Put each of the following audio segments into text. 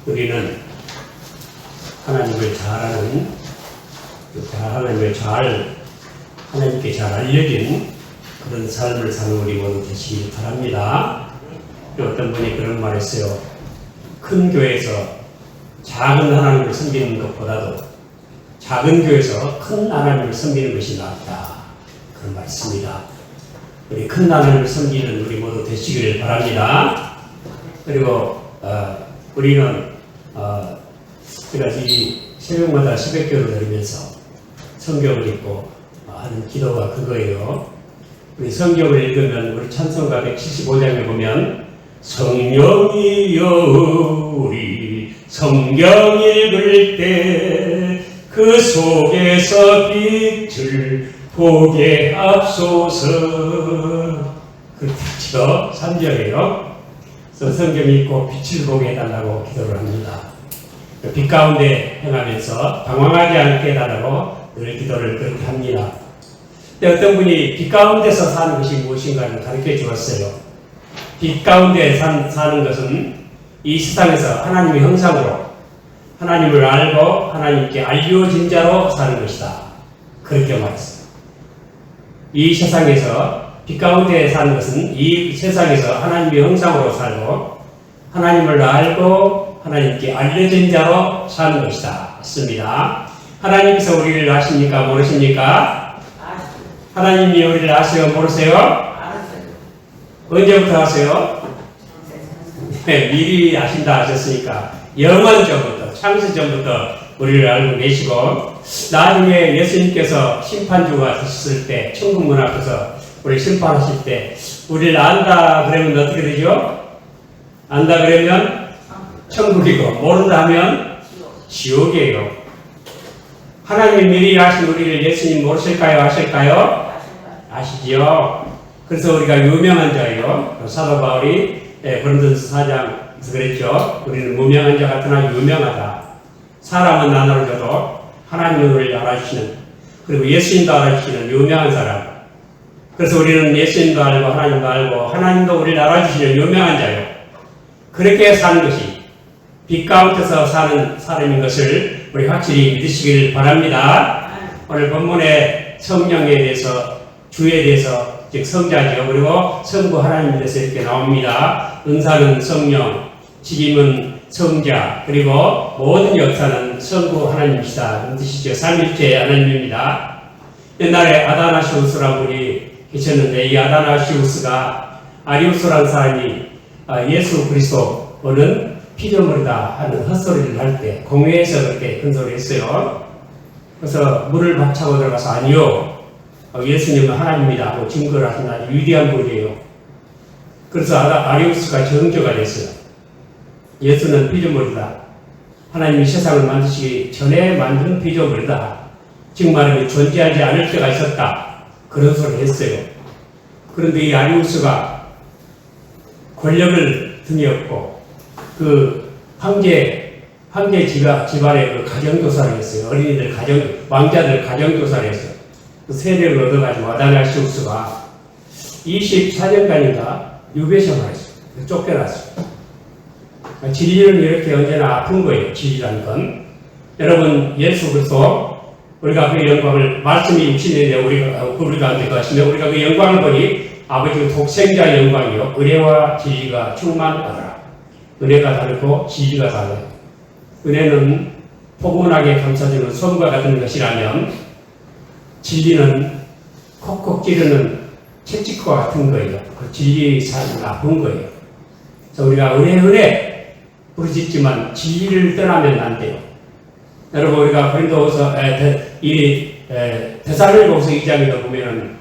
우리는 하나님을 잘 아는, 하나님께 잘 알려진 그런 삶을 사는 우리 모두 되시기 바랍니다. 어떤 분이 그런 말 했어요. 큰 교회에서 작은 하나님을 섬기는 것보다도 작은 교회에서 큰 하나님을 섬기는 것이 낫다. 그런 말 있습니다. 우리 큰 하나님을 섬기는 우리 모두 되시기를 바랍니다. 그리고 우리는 제가 이 새벽마다 새벽기도를 드리면서 성경을 읽고 하는 기도가 그거예요. 우리 성경을 읽으면 우리 찬송가 175장에 보면 성령이여 우리 성경 읽을 때 그 속에서 빛을 보게 하소서. 그렇죠. 3절이에요. 그래서 성경 읽고 빛을 보게 해달라고 기도를 합니다. 빛 가운데 행하면서 당황하지 않게 해달라고 늘 기도를 그렇게 합니다. 근데 어떤 분이 빛 가운데서 사는 것이 무엇인가를 가르쳐 주었어요. 빛 가운데 사는 것은 이 세상에서 하나님의 형상으로 하나님을 알고 하나님께 알려진 자로 사는 것이다. 그렇게 말했어요. 이 세상에서 빛 가운데 사는 것은 이 세상에서 하나님의 형상으로 살고 하나님을 알고 하나님께 알려진 자로 사는 것이다. 맞습니다. 하나님께서 우리를 아십니까? 모르십니까? 하나님이 우리를 아세요? 모르세요? 언제부터 아세요? 네, 미리 아신다 하셨으니까 영원전부터 창세전부터 우리를 알고 계시고 나중에 예수님께서 심판주가 되셨을 때 천국 문 앞에서 우리 심판하실 때 우리를 안다 그러면 어떻게 되죠? 안다 그러면 천국이고 모른다 하면 지옥이에요. 하나님이 미리 아신 우리를 예수님 모르실까요? 아실까요? 아시지요? 그래서 우리가 유명한 자예요. 사도 바울이 고린도전서 4장에서 그랬죠. 우리는 무명한 자 같으나 유명하다. 사람은 나눠줘도 하나님은 우리를 알아주시는, 그리고 예수님도 알아주시는 유명한 사람. 그래서 우리는 예수님도 알고 하나님도 알고 하나님도 우리를 알아주시는 유명한 자예요. 그렇게 사는 것이 빛 가운데서 사는 사람인 것을 우리 확실히 믿으시길 바랍니다. 오늘 본문의 성령에 대해서, 주에 대해서, 즉 성자죠. 그리고 성부 하나님에 대해서 이렇게 나옵니다. 은사는 성령, 직임은 성자, 그리고 모든 역사는 성부 하나님이시다. 그런 뜻이죠. 삼일체 하나님입니다. 옛날에 아다나시우스라는 분이 계셨는데 이 아다나시우스가 아리우스라는 사람이 예수 그리스도는 피조물이다 하는 헛소리를 할 때 공회에서 그렇게 큰 소리 했어요. 그래서 물을 박차고 들어가서 아니요, 예수님은 하나님이다 하고 증거를 하신 아주 위대한 분이에요. 그래서 아리우스가 정죄가 됐어요. 예수는 피조물이다. 하나님이 세상을 만드시기 전에 만든 피조물이다. 즉 말하면 존재하지 않을 때가 있었다. 그런 소리를 했어요. 그런데 이 아리우스가 권력을 등에 업고 그 황제 집안의 그 가정조사를 했어요. 어린이들 왕자들 가정조사를 했어요. 그 세력을 얻어가지고 아다나시우스가 24년간인가 유배생활을 했어요. 쫓겨났어요. 진리는 이렇게 언제나 아픈 거예요. 진리라는 건. 여러분, 예수 그리스도 우리가 그 영광을, 말씀이 육신인데 우리가 안 될 것인데 우리가 그 영광을 보니 아버지 독생자 영광이요. 은혜와 진리가 충만하더라. 은혜가 다르고 진리가 달라요. 은혜는 포근하게 감싸주는 솜과 같은 것이라면 진리는 콕콕 찌르는 채찍과 같은 거예요. 그 진리의 삶은 나쁜 거예요. 그래서 우리가 은혜 부르짖지만 진리를 떠나면 안 돼요. 여러분, 우리가 고린도후서 데살로니가후서 2장에도 보면은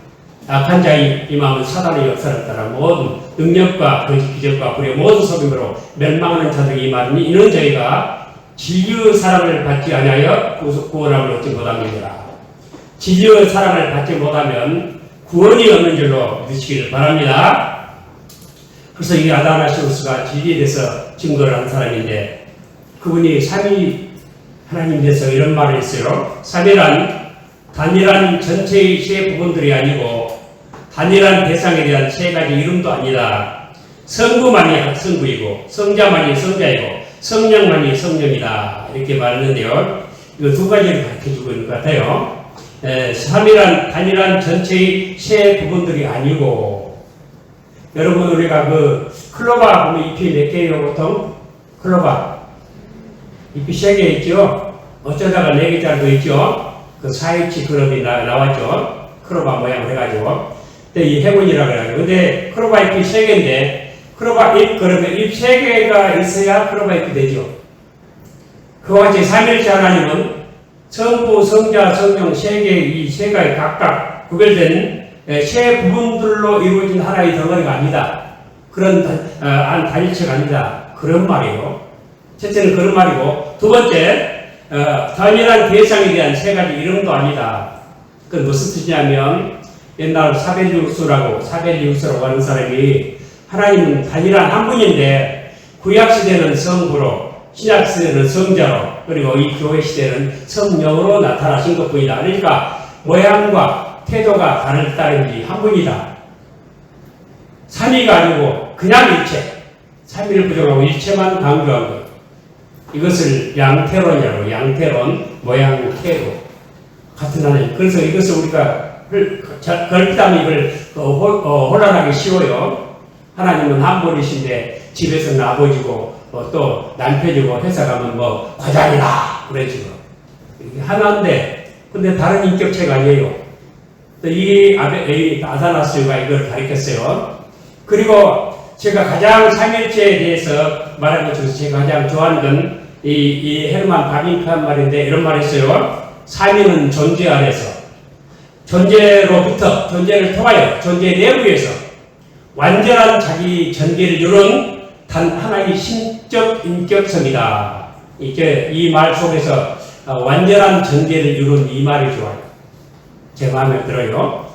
악한 자의 임함은 사단의 역사를 따라 모든 능력과 거짓 기적과 불의 모든 소금으로 멸망하는 자들이 임하니 이는 저희가 진리의 사랑을 받지 아니하여 구원함을 얻지 못함이니라. 진리의 사랑을 받지 못하면 구원이 없는 줄로 믿으시기를 바랍니다. 그래서 이 아다나시우스가 진리에 대해서 증거를 한 사람인데 그분이 삼위 하나님에 대해서 이런 말을 했어요. 삼위란 단일한 전체의 세 부분들이 아니고 단일한 대상에 대한 세 가지 이름도 아니다. 성부만이 성부이고 성자만이 성자이고 성령만이 성령이다 이렇게 말하는데요. 이거 두 가지를 가르쳐주고 있는 것 같아요. 삼위란 단일한 전체의 세 부분들이 아니고, 여러분 우리가 그 클로바 보면 잎이 몇 개예요 보통? 클로바 잎이 3개 있죠. 어쩌다가 4개짜리도 있죠. 그 사이치 그룹이 나왔죠. 클로바 모양을 해가지고. 근데 이 행운이라고 해가지고. 근데 클로바 잎이 3개인데, 클로바 잎, 그러면 잎 3개가 있어야 클로바 잎이 되죠. 그와 같이 삼일체 하나님은 성부, 성자, 성령 3개, 이 3가지 각각 구별된 세 부분들로 이루어진 하나의 덩어리가 아니다. 그런 단일체가 아니다. 그런 말이에요. 첫째는 그런 말이고, 두 번째, 단일한 대상에 대한 3가지 이름도 아니다. 그건 무슨 뜻이냐면, 옛날 사벨리우스라고 하는 사람이 하나님은 단일한 한 분인데, 구약시대는 성부로, 신약시대는 성자로, 그리고 이 교회시대는 성령으로 나타나신 것 뿐이다. 그러니까 모양과 태도가 다를 따름이 한 분이다. 삼위가 아니고 그냥 일체, 삼위를 부정하고 일체만 강조한 것. 이것을 양태론이라고, 양태론, 모양, 태도 같은 하나님. 그래서 이것을 우리가 걸핏하면 이걸 혼란하기 쉬워요. 하나님은 한 분이신데 집에서는 아버지고 또 남편이고 회사 가면 뭐 과장이다 그러지요. 하나인데 근데 다른 인격체가 아니에요. 이 아다나스가 이걸 가르쳤어요. 그리고 제가 가장 삼일체에 대해서 말한 것 중에서 제가 가장 좋아하는 건 이 헤르만 바빙크 한 말인데 이런 말을 했어요. 삼위는 존재 안에서, 존재로부터, 존재를 통하여, 존재 내부에서 완전한 자기 전개를 이룬 단 하나의 신적 인격성이다. 이게 이 말 속에서 완전한 전개를 이룬 이 말이 좋아요. 제 마음에 들어요.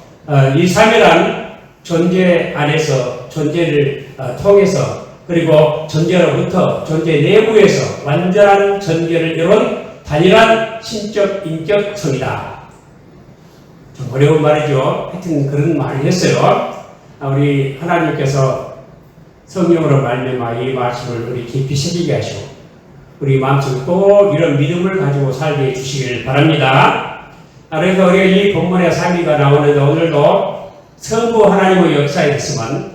이 삼위란 존재 안에서, 존재를 통해서, 그리고 존재로부터, 존재 내부에서 완전한 전개를 이룬 단일한 신적 인격성이다. 좀 어려운 말이죠. 하여튼 그런 말을 했어요. 우리 하나님께서 성령으로 말미암아 이 말씀을 우리 깊이 새기게 하시고 우리 마음속에 꼭 이런 믿음을 가지고 살게 해주시길 바랍니다. 그래서 우리가 이 본문에 삼위가 나오는데 오늘도 성부 하나님의 역사에 있으면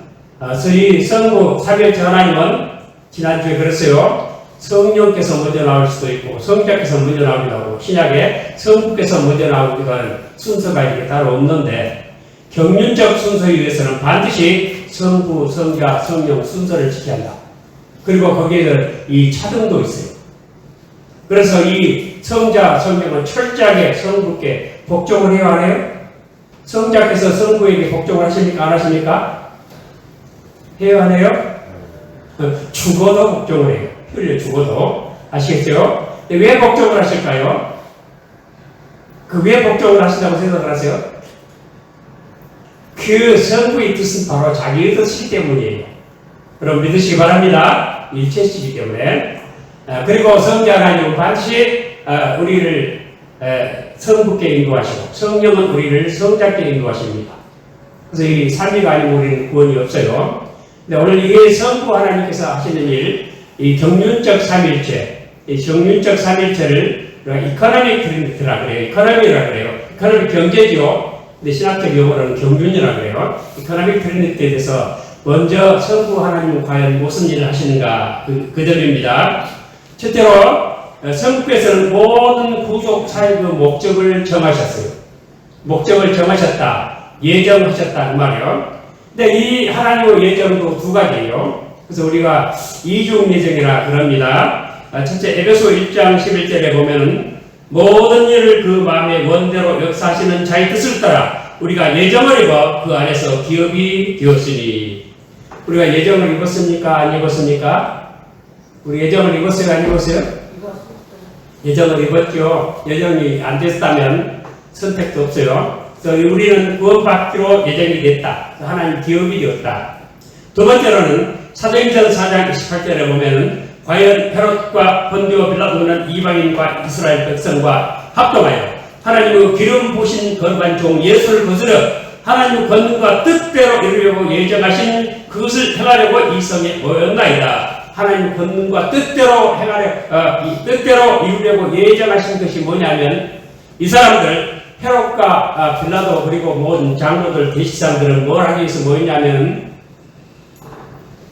이 성부 삼위일체 하나님은 지난주에 그랬어요. 성령께서 먼저 나올 수도 있고 성자께서 먼저 나오기도 하고 신약에 성부께서 먼저 나오기도 하는 순서가 이렇게 따로 없는데 경륜적 순서에 의해서는 반드시 성부, 성자, 성령 순서를 지켜야 한다. 그리고 거기에는 이 차등도 있어요. 그래서 이 성자, 성령은 철저하게 성부께 복종을 해야 하네요. 성자께서 성부에게 복종을 하십니까? 안 하십니까? 해야 하네요? 죽어도 복종을 해요. 흘려 죽어도. 아시겠죠? 왜 복종을 하실까요? 왜 복종을 하신다고 생각을 하세요? 그 성부의 뜻은 바로 자기의 뜻이기 때문이에요. 여러분 믿으시기 바랍니다. 일체시기 때문에. 그리고 성자 하나님은 반드시 우리를 성부께 인도하시고 성령은 우리를 성자께 인도하십니다. 그래서 이 삼위가 아니면 우리는 구원이 없어요. 근데 오늘 이게 성부 하나님께서 하시는 일, 이 경륜적 삼일체, 이 경륜적 삼일체를 이코노믹 트리니티라 그래요. 이코노미라 그래요. 이코노믹 경제죠. 근데 신학적 용어로는 경륜이라 그래요. 이코노믹 트리니티에 대해서 먼저 성부 하나님은 과연 무슨 일을 하시는가 그 점입니다. 첫째로 성부께서는 모든 구속 사역의 목적을 정하셨어요. 목적을 정하셨다. 예정하셨다 그 말이에요. 근데 이 하나님의 예정도 두 가지예요. 그래서 우리가 이중 예정이라 그럽니다. 첫째 에베소 1장 11절에 보면은 모든 일을 그 마음의 원대로 역사하시는 자의 뜻을 따라 우리가 예정을 입어 그 안에서 기업이 되었으니. 우리가 예정을 입었습니까? 안 입었습니까? 우리 예정을 입었어요? 안 입었어요? 예정을 입었죠. 예정이 안 됐다면 선택도 없어요. 그래서 우리는 구원받기로 예정이 됐다. 하나님 기업이 되었다. 두 번째로는 사도행전 4장 28절에 보면은 과연 헤롯과 본디오 빌라도는 이방인과 이스라엘 백성과 합동하여 하나님의 기름 부신 거룩한 종 예수를 거스려 하나님의 권능과 뜻대로 이루려고 예정하신 그것을 행하려고 이 성에 모였나이다. 하나님 권능과 뜻대로 행하려 뜻대로 이루려고 예정하신 것이 뭐냐면 이 사람들 헤롯과 빌라도 그리고 모든 장로들 대시사들은 뭘 하기 위해서 모였냐면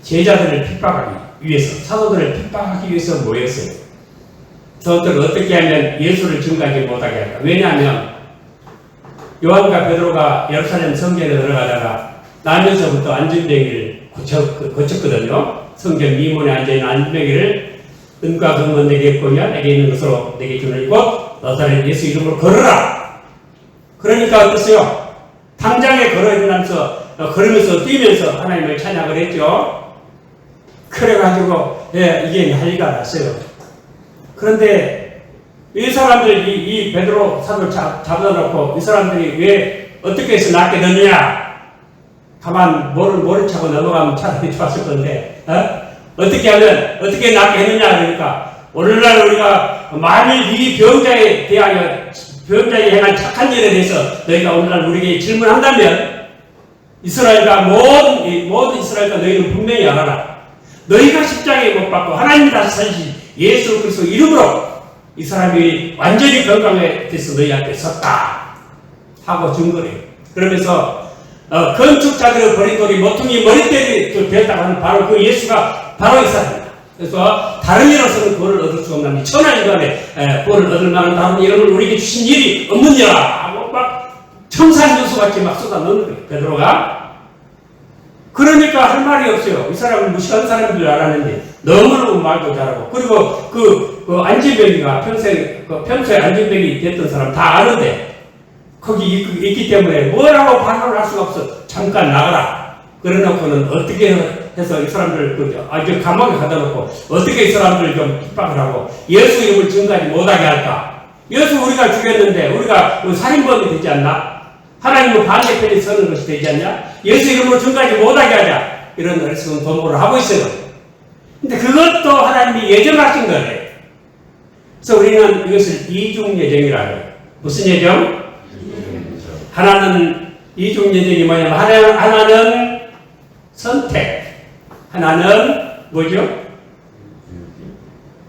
제자들을 핍박하기 위해서 사도들을 핍박하기 위해서 모였어요. 저들을 어떻게 하면 예수를 증거하지 못하게 할까? 왜냐하면 요한과 베드로가 예루살렘 성전에 들어가다가 나면서부터 안전뱅이를 고쳤거든요. 성전 미문에 앉아있는 안전뱅이를 은과 금은 내게 있거냐 내게 있는 것으로 내게 주는 이곳 나사렛 예수 이름으로 걸어라. 그러니까 어떠세요? 당장에 걸으면서 뛰면서 하나님을 찬양을 했죠. 그래가지고 이게 난리가 났어요. 그런데 이 사람들 이 베드로 사도를 잡아놓고 이 사람들이 왜 어떻게 해서 낫게 되느냐? 가만 모른 척하고 넘어가면 차라리 좋았을 건데 어떻게 하면 어떻게 낫게 했느냐 그러니까 오늘날 우리가 만일 이 병자에 행한 착한 일에 대해서 너희가 오늘날 우리에게 질문한다면 이스라엘과 모든 이스라엘과 너희는 분명히 알아라. 너희가 십자가에 못 박고 하나님이 다시 살리신 예수 그리스도 이름으로 이 사람이 완전히 건강해져서 너희한테 섰다 하고 증거해요. 그러면서 건축자들의 버린 돌이 모퉁이 머리때리 되었다고 하는 바로 그 예수가 바로 이 사람입니다. 그래서 다른 일로서는 구원을 얻을 수 없나니 천하 인간의 구원을 얻을 만한 다른 이름을 우리에게 주신 일이 없느니라 하고 막 청산유수같이 막 쏟아 넣는 거예요. 베드로가. 그러니까 할 말이 없어요. 이 사람은 무식한 사람인 줄 알았는데 너무너무 말도 잘하고 그리고 그 안진병이가 평소에 안진병이 됐던 사람 다 아는데 거기 있기 때문에 뭐라고 반론을 할 수가 없어. 잠깐 나가라. 그래놓고는 어떻게 해서 이 사람들 아주 감옥에 가둬놓고 어떻게 이 사람들을 좀 핍박을 하고 예수 이름을 증거하지 못하게 할까? 예수 우리가 죽였는데 우리가 살인범이 되지 않나? 하나님은 반대편에 서는 것이 되지 않냐? 예수 이름으로 증거하지 못하게 하자. 이런 어리석은 도모를 하고 있어요. 근데 그것도 하나님이 예정하신 거예요. 그래서 우리는 이것을 이중 예정이라고 해요. 무슨 예정? 하나는 이중 예정이 뭐냐면 하나는 선택, 하나는 뭐죠?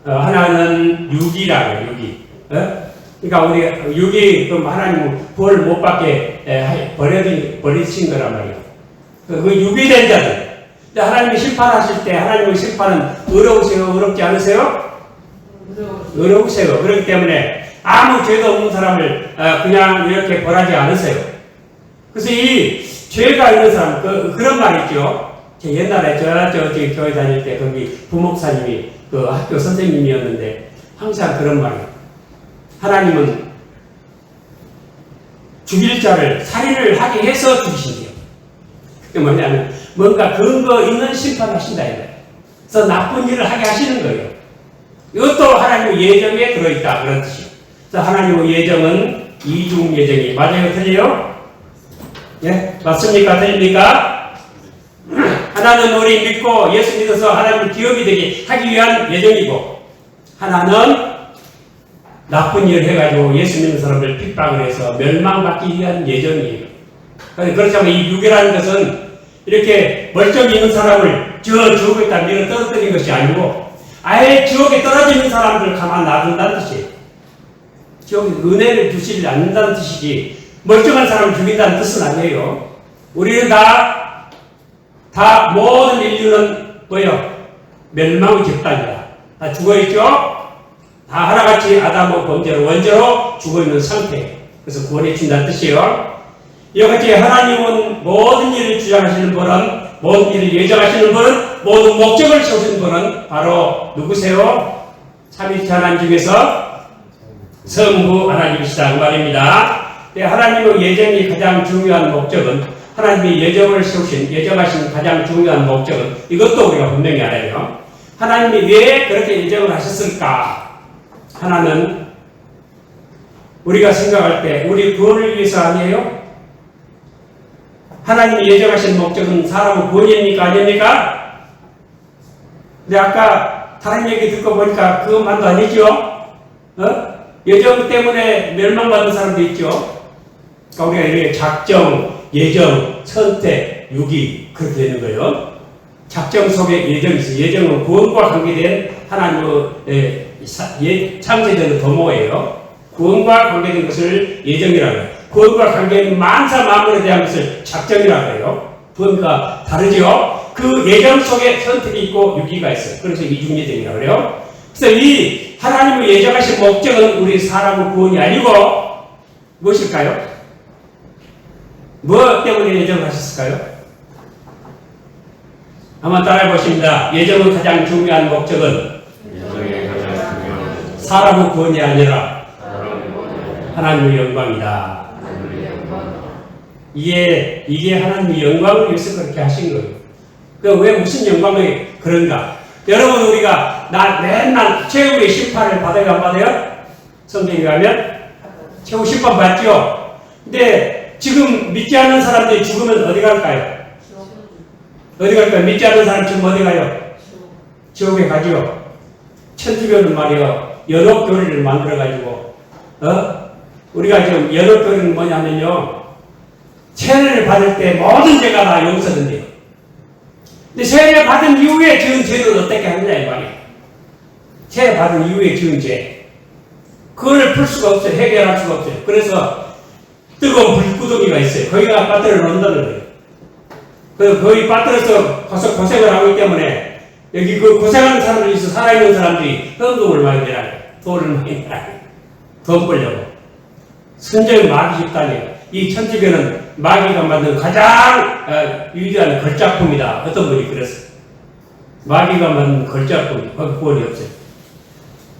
하나는 유기라고 해요. 유기. 그러니까 우리 유기 그럼 하나님은 벌을 못 받게 버리신 거란 말이에요. 그 유기된 자들. 하나님이 심판하실 때 하나님의 심판은 어려우세요? 어렵지 않으세요? 어려우세요. 그렇기 때문에 아무 죄도 없는 사람을 그냥 이렇게 벌하지 않으세요. 그래서 이 죄가 있는 사람 그런 말 있죠. 옛날에 저기 교회 다닐 때 거기 부목사님이 그 학교 선생님이었는데 항상 그런 말이에요. 하나님은 죽일 자를 살인을 하게 해서 죽이신대요. 그게 뭐냐면 뭔가 근거 있는 심판하신다 이거예요. 그래서 나쁜 일을 하게 하시는 거예요. 이것도 하나님의 예정에 들어있다 그런 뜻이에요. 그래서 하나님의 예정은 이중 예정이 맞아요? 틀려요? 예? 맞습니까? 틀립니까? 하나는 우리 믿고 예수 믿어서 하나님의 기업이 되게 하기 위한 예정이고 하나는 나쁜 일을 해가지고 예수 믿는 사람을 핍박을 해서 멸망받기 위한 예정이에요. 그렇다면 이 유괴라는 것은 이렇게 멀쩡히 있는 사람을 지옥에다 밀어 떨어뜨린 것이 아니고 아예 지옥에 떨어지는 사람들을 가만 놔둔다는 뜻이에요. 지옥에 은혜를 주시지 않는다는 뜻이지 멀쩡한 사람을 죽인다는 뜻은 아니에요. 우리는 다 모든 인류는 뭐예요? 멸망의 집단이다. 다 죽어있죠? 다 하나같이 아담의 범죄로 원죄로 죽어있는 상태. 그래서 구원해 준다는 뜻이에요. 이와 같이 하나님은 모든 일을 주장하시는 분은 모든 일을 예정하시는 분은 모든 목적을 세우시는 분은 바로 누구세요? 삼위일체 하나님 중에서 성부 하나님이시다 그 말입니다. 하나님의 예정이 가장 중요한 목적은 하나님이 예정하신 가장 중요한 목적은 이것도 우리가 분명히 알아요. 하나님이 왜 그렇게 예정을 하셨을까? 하나는 우리가 생각할 때 우리 구원을 위해서 아니에요? 하나님이 예정하신 목적은 사람의 구원입니까? 아닙니까? 근데 아까 다른 얘기 듣고 보니까 그것만도 아니죠? 예정 때문에 멸망받은 사람도 있죠? 그러니까 우리가 이렇게 작정, 예정, 선택, 유기 그렇게 되는 거예요. 작정 속에 예정이 있어요. 예정은 구원과 관계된 하나님의 창세전의 도모예요. 구원과 관계된 것을 예정이라고 해요. 구원과 관계된 만사 만물에 대한 것을 작정이라고 해요. 구원과 다르죠. 그 예정 속에 선택이 있고 유기가 있어요. 그래서 이중예정이라고 그래요. 그래서 이 하나님의 예정하신 목적은 우리 사람의 구원이 아니고 무엇일까요? 뭐 때문에 예정하셨을까요? 한번 따라해 보십니다. 예정의 가장 중요한 목적은 사람의 구원이 아니라 하나님의 영광이다. 이게 하나님의 영광을 위해서 그렇게 하신 거예요. 왜 무슨 영광이 그런가? 여러분, 우리가 맨날 최후의 심판을 받아요, 안 받아요? 성경에 가면 최후 심판 받죠? 근데 지금 믿지 않는 사람들이 죽으면 어디 갈까요? 어디 갈까요? 믿지 않는 사람 지금 어디 가요? 지옥에 가죠. 천주교는 말이요, 연옥교리를 만들어가지고, 우리가 지금 연옥교리는 뭐냐면요, 세례를 받을 때 모든 죄가 다 용서된대요. 근데 세례 받은 이후에 지은 죄는 어떻게 하느냐 이 말이에요. 세례 받은 이후에 지은 죄, 그걸 풀 수가 없어요. 해결할 수가 없어요. 그래서 뜨거운 불구덩이가 있어요. 거기가 빠뜨려 놓는다는 거예요. 거기 빠뜨려서 고생을 하기 때문에 여기 그 고생하는 사람들이 있어. 살아있는 사람들이 헌금을 많이 내라고, 돈을 많이 내라고, 돈 벌려고. 선정이 마귀 집단이에요. 이 천주교는 마귀가 만든 가장 위대한 걸작품이다. 어떤 분이 그랬어요. 마귀가 만든 걸작품, 거기 구원이 없어요.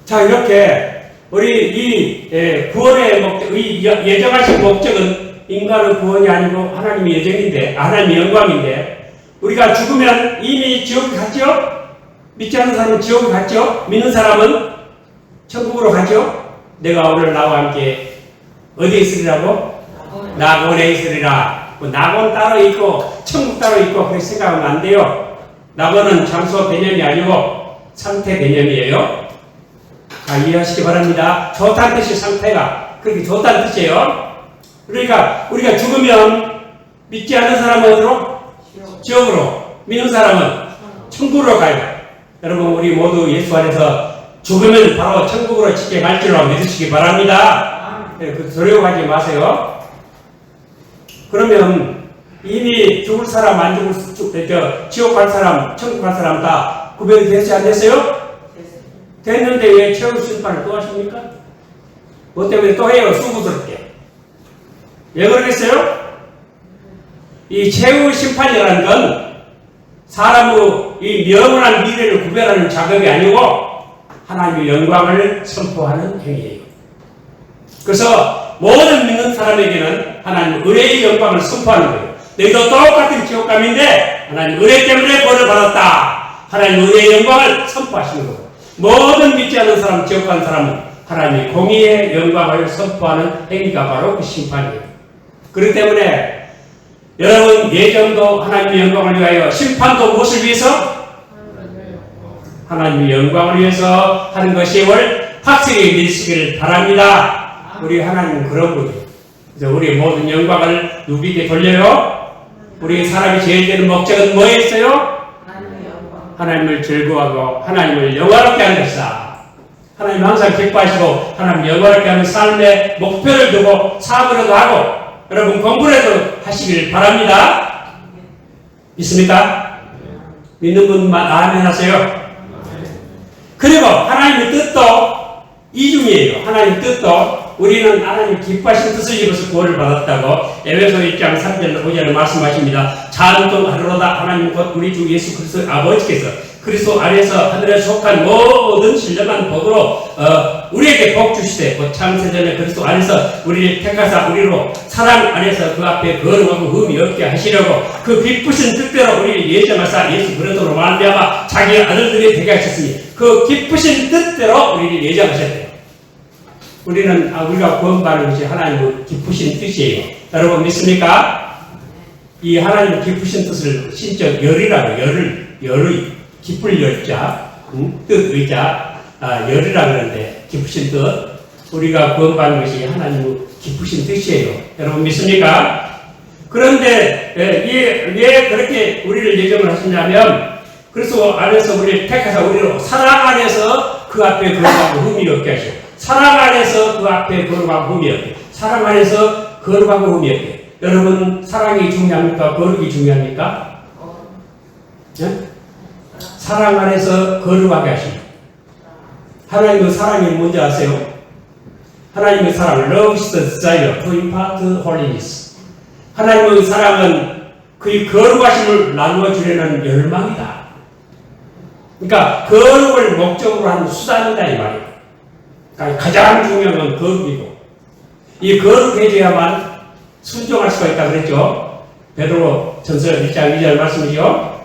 자, 이렇게 우리 이 구원의 목적, 이 예정하신 목적은 인간의 구원이 아니고 하나님의 예정인데, 하나님의 영광인데, 우리가 죽으면 이미 지옥에 갔죠? 믿지 않는 사람은 지옥에 갔죠? 믿는 사람은 천국으로 가죠? 내가 오늘 나와 함께 어디에 있으리라고? 낙원에 있으리라. 낙원 따로 있고 천국 따로 있고 그렇게 생각하면 안 돼요. 낙원은 장소 개념이 아니고 상태 개념이에요. 자, 이해하시기 바랍니다. 좋다는 뜻이 상태가 그렇게 좋다는 뜻이에요. 그러니까 우리가 죽으면 믿지 않는 사람은 어디로? 지옥으로. 믿는 사람은 천국으로 가요. 여러분, 우리 모두 예수 안에서 죽으면 바로 천국으로 직계 갈 줄로 믿으시기 바랍니다. 두려워하지 마세요. 그러면 이미 죽을 사람, 안 지옥 갈 사람, 천국 갈 사람 다 구별이 됐지 안 됐어요? 됐는데 왜 최후 심판을 또 하십니까? 뭐 때문에 또 해요? 수고스럽게. 왜 그러겠어요? 이 최후 심판이라는 건 사람의 이 영원한 미래를 구별하는 작업이 아니고 하나님의 영광을 선포하는 행위예요. 그래서 모든 믿는 사람에게는 하나님 은혜의 영광을 선포하는 거예요. 너희도 똑같은 지옥감인데 하나님 은혜 때문에 벌을 받았다. 하나님 은혜의 영광을 선포하시는 거예요. 모든 믿지 않는 사람, 지옥 간 사람은 하나님의 공의의 영광을 선포하는 행위가 바로 그 심판이에요. 그렇기 때문에 여러분, 예정도 하나님의 영광을 위하여, 심판도 무엇을 위해서? 하나님의 영광을 위해서 하는 것이 확실히 믿으시기를 바랍니다. 우리 하나님은 그런 분이에요. 그래서 우리 모든 영광을 누구에게 돌려요? 우리 사람이 제일 되는 목적은 뭐였어요? 하나님을 즐거워하고 하나님을 영화롭게 하는 것이다. 하나님 항상 기뻐하시고 하나님 영화롭게 하는 삶의 목표를 두고 사업을 하고 여러분 공부라도 하시길 바랍니다. 믿습니까? 믿는 분만 아멘 하세요. 그리고 하나님의 뜻도 이중이에요. 하나님의 뜻도 우리는 하나님 기뻐하신 뜻을 입어서 구원을 받았다고 에베소 1장 3절 5절에 말씀하십니다. 찬송하리로다. 하나님 곧 우리 주 예수 그리스도 아버지께서 그리스도 안에서 하늘에 속한 모든 신령한 복으로 우리에게 복 주시되 곧 창세전에 그리스도 안에서 우리를 택하사 우리로 사랑 안에서 그 앞에 거룩하고 흠이 없게 하시려고 그 기쁘신 뜻대로 우리를 예정하사 예수 그리스도로 말미암아 자기 아들들이 되게 하셨으니 그 기쁘신 뜻대로 우리를 예정하셨대요. 우리가 구원받는 것이 하나님의 기쁘신 뜻이에요. 여러분 믿습니까? 이 하나님의 기쁘신 뜻을 신적 열이라고 열의 기쁠 열자, 뜻 의자, 열이라 그러는데 기쁘신 뜻. 우리가 구원받는 것이 하나님의 기쁘신 뜻이에요. 여러분 믿습니까? 그런데 왜 그렇게 우리를 예정을 하시냐면 그래서 안에서 우리 택하사 우리로 사랑 안에서 그 앞에 거룩하고 흠이 없게 하시고, 사랑 안에서 그 앞에 거룩하고 흠이 없게, 사랑 안에서 거룩하고 흠이 없게. 여러분, 사랑이 중요합니까? 거룩이 중요합니까? 네? 사랑 안에서 거룩하게 하십니다. 하나님의 사랑이 뭔지 아세요? 하나님의 사랑, love is the desire to impart holiness. 하나님의 사랑은 그의 거룩하심을 나누어 주려는 열망이다. 그러니까 거룩을 목적으로 하는 수단이다 이 말이에요. 그러니까 가장 중요한 건 거룩이고, 이 거룩해져야만 순종할 수가 있다 그랬죠. 베드로 전서 1장 2절 말씀이죠.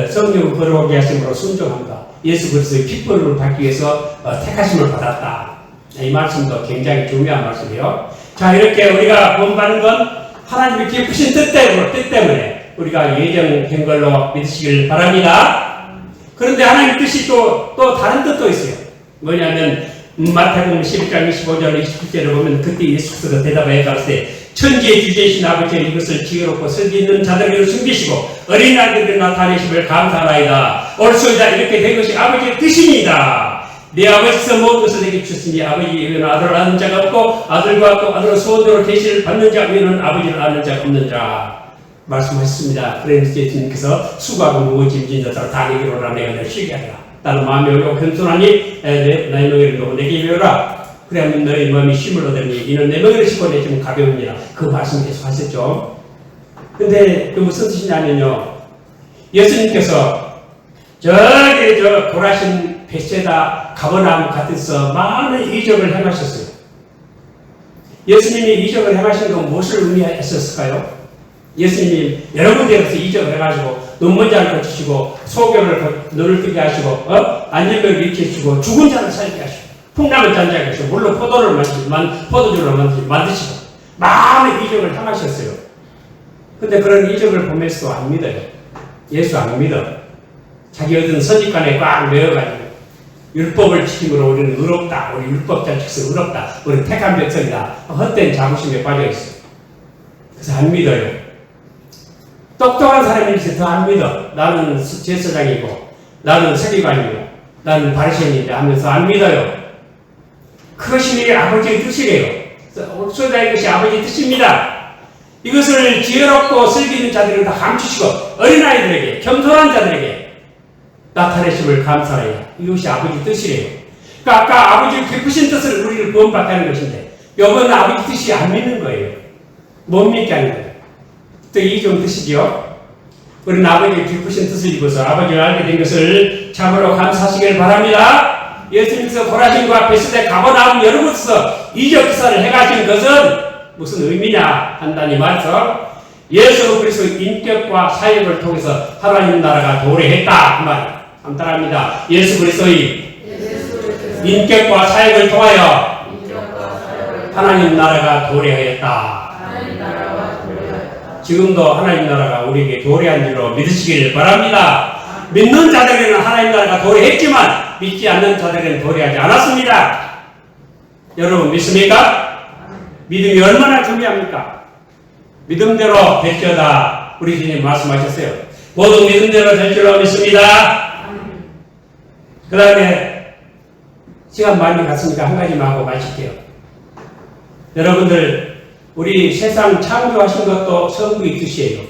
성령을 거룩하게 하심으로 순종한다. 예수 그리스도의 기쁨을 받기 위해서 택하심을 받았다. 이 말씀도 굉장히 중요한 말씀이에요. 자, 이렇게 우리가 본받는 건 하나님의 기쁘신 뜻 때문에 우리가 예정된 걸로 믿으시길 바랍니다. 그런데 하나님의 뜻이 또 다른 뜻도 있어요. 뭐냐면 마태복음 11장 25절 29절을 보면 그때 예수께서 대답하여 가로되 천지의 주제이신 아버지의 이것을 지혜롭고 슬기 있는 자들에게 숨기시고 어린아이들에게 나타내심을 감사하나이다. 옳소이다. 이렇게 된 것이 아버지의 뜻입니다. 내 아버지께서 모든 것을 내게 주셨으니 아버지 외에는 아들을 아는 자가 없고 아들과 또 아들의 소원대로 계시를 받는 자 외에는 아버지를 아는 자가 없는 자 말씀하셨습니다. 그래서 예수님께서 수고하고 무거워짐진 자들아 다 내게로 오라. 내가 너를 쉬게 하리라. 나는 마음이 어려워 겸손하니 나의 멍에를 놓고 내게 배우라. 그래야만 너희 마음이 쉼을 얻으니 이는 내 멍에를 싣고 내 짐은 가벼우니라. 그 말씀 계속 하셨죠. 근데 그 무슨 뜻이냐면요, 예수님께서 저기 돌아신 베세다 가버나움 같은 데서 많은 이적을 행하셨어요. 예수님이 이적을 행하신 건 무엇을 의미했었을까요? 예수님이 여러 군데에서 이적을 해가지고 눈먼 자를 고치시고 소경을 눈을 뜨게 하시고 안전병을 일으키시고 죽은 자를 살게 하시고 풍랑을 잔자게 하시고 물로 포도주를 만드시고 많은 이적을 행하셨어요. 근데 그런 이적을 보면서도 안 믿어요. 예수 안 믿어. 자기 얻은 선입관에 꽉 매여가지고 율법을 지킴으로 우리는 의롭다. 우리 율법자 즉서 의롭다. 우리는 택한 백성이다. 헛된 자부심에 빠져있어요. 그래서 안 믿어요. 똑똑한 사람이 더 안 믿어. 나는 제사장이고 나는 서기관이고 나는 바리새인인데 하면서 안 믿어요. 그것이 아버지의 뜻이래요. 옥소다 이것이 아버지의 뜻입니다. 이것을 지혜롭고 슬기 있는 자들은 다 감추시고 어린아이들에게 겸손한 자들에게 나타내심을 감사해요. 이것이 아버지 뜻이래요. 그러니까 아까 아버지의 기쁘신 뜻을 우리를 구원받게 하는 것인데 이번은 아버지 뜻이 안 믿는 거예요. 못 믿게 하는 거예요. 또 이종 뜻이죠. 우리는 아버지의 기쁘신 뜻을 입어서 아버지를 알게 된 것을 참으로 감사하시길 바랍니다. 예수님께서 고라신과 베스데 가버나움 여러 곳에서 이적 기사를 해가신 것은 무슨 의미냐 한다니 말해서 예수 그리스도의 인격과 사역을 통해서 하나님 나라가 도래했다 그 말이에요. 간단합니다. 예수 그리스도의 인격과 사역을 통하여 하나님 나라가 도래하였다. 지금도 하나님 나라가 우리에게 도래한 줄로 믿으시길 바랍니다. 믿는 자들에게는 하나님 나라가 도래했지만 믿지 않는 자들에게는 도래하지 않았습니다. 여러분 믿습니까? 믿음이 얼마나 중요합니까? 믿음대로 될지어다. 우리 주님 말씀하셨어요. 모두 믿음대로 될 줄로 믿습니다. 그 다음에 시간 많이 갔으니까 한 가지만 하고 마칠게요. 여러분들 우리 세상 창조하신 것도 성부의 뜻이에요.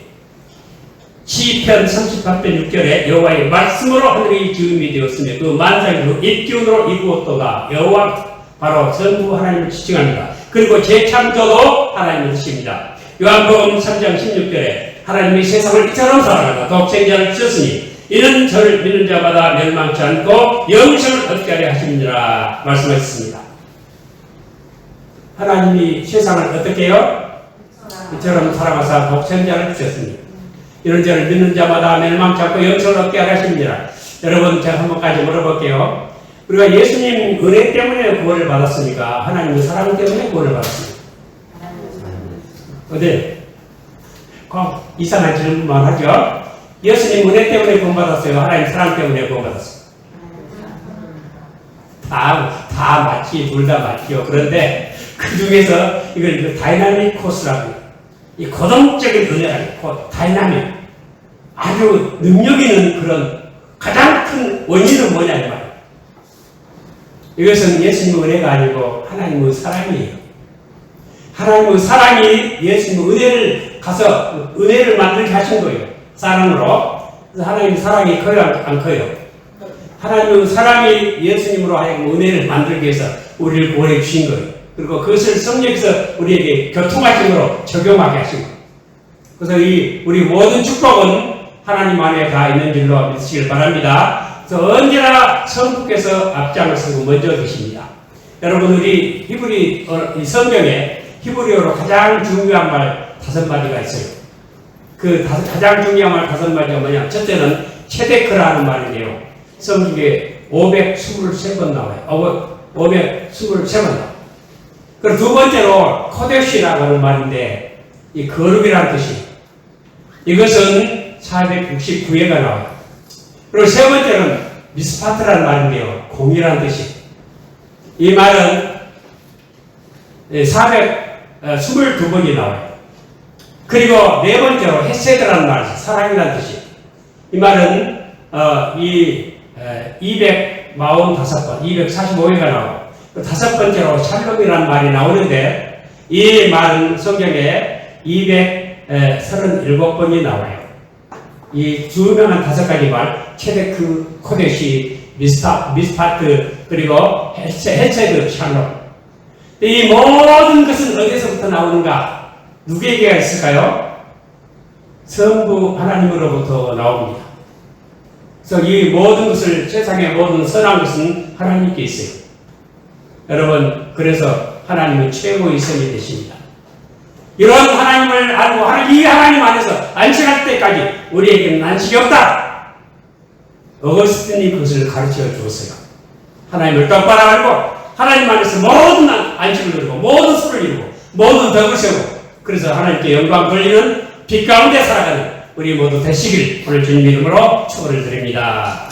시편 38편 6절에 여호와의 말씀으로 하늘이 지음이 되었으며 그 만상이 그 입기운으로 이루었도다. 여호와 바로 성부 하나님을 지칭합니다. 그리고 재창조도 하나님의 뜻입니다. 요한복음 3장 16절에 하나님이 세상을 이처럼 사랑하사 독생자를 주셨으니 이는 저를 믿는 자마다 멸망치 않고 영생을 얻게 하려 하심이니라 말씀하셨습니다. 하나님이 세상을 어떻게 해요? 이처럼 사랑하사 독생자를 주셨으니 이런 자를 믿는 자마다 멸망치 않고 영생을 얻게 하려 하심이니라. 여러분 제가 한 번까지 물어볼게요. 우리가 예수님 은혜 때문에 구원을 받았습니까? 하나님의 사랑 때문에 구원을 받았습니까? 어디? 꼭 이상한 질문만 하죠. 예수님 은혜 때문에 구원받았어요? 하나님 사랑 때문에 구원받았어요? 다 맞지, 둘 다 맞죠. 그런데 그 중에서 이걸 다이나믹 코스라고 해요. 이 고동적인 은혜라고 다이나믹. 아주 능력 있는 그런 가장 큰 원인은 뭐냐 이 말이에요. 이것은 예수님의 은혜가 아니고 하나님의 사랑이에요. 하나님의 사랑이 예수님의 은혜를 가서 은혜를 만들게 하신 거예요. 사랑으로. 그래서 하나님의 사랑이 커요 안 커요? 하나님의 사랑이 예수님으로 하여금 은혜를 만들기 위해서 우리를 구원해 주신 거예요. 그리고 그것을 성령께서 우리에게 교통하심으로 적용하게 하신 거예요. 그래서 우리 모든 축복은 하나님 안에 다 있는 줄로 믿으시길 바랍니다. 그래서 언제나 성부께서 앞장을 서고 먼저 계십니다. 여러분 우리 히브리 이 성경에 히브리어로 가장 중요한 말 5마디가 있어요. 그 가장 중요한 말 5마디가 뭐냐? 첫째는 체데크라는 말인데요. 성경에 523번 나와요. 523번 나와요. 그리고 두 번째로 코데시라고 하는 말인데 이 거룩이라는 뜻이에요. 이것은 469회가 나와요. 그리고 세 번째는 미스파트라는 말인데요. 공이라는 뜻이에요. 이 말은 422번이 나와요. 그리고 네 번째로 헤세드라는 말, 사랑이라는 뜻이에요. 이 말은 245번, 245회가 나와요. 다섯 번째로 샬롬이라는 말이 나오는데 이 말은 성경에 237번이 나와요. 이 유명한 5가지 말, 체데크, 코데시, 미스파트, 그리고 헤세드, 샬롬. 이 모든 것은 어디서부터 나오는가? 누구에게 있을까요? 성부 하나님으로부터 나옵니다. 그래서 이 모든 것을, 세상의 모든 선한 것은 하나님께 있어요. 여러분, 그래서 하나님은 최고의 성이 되십니다. 이런 하나님을 알고 이 하나님 안에서 안식할 때까지 우리에게는 안식이 없다. 어거스틴이 그것을 가르쳐 주었어요. 하나님을 똑바로 알고 하나님 안에서 모든 안식을 누리고 모든 수를 이루고 모든 덕을 세우고 그래서 하나님께 영광 돌리는 빛 가운데 살아가는 우리 모두 되시길 오늘 주님 이름으로 축원을 드립니다.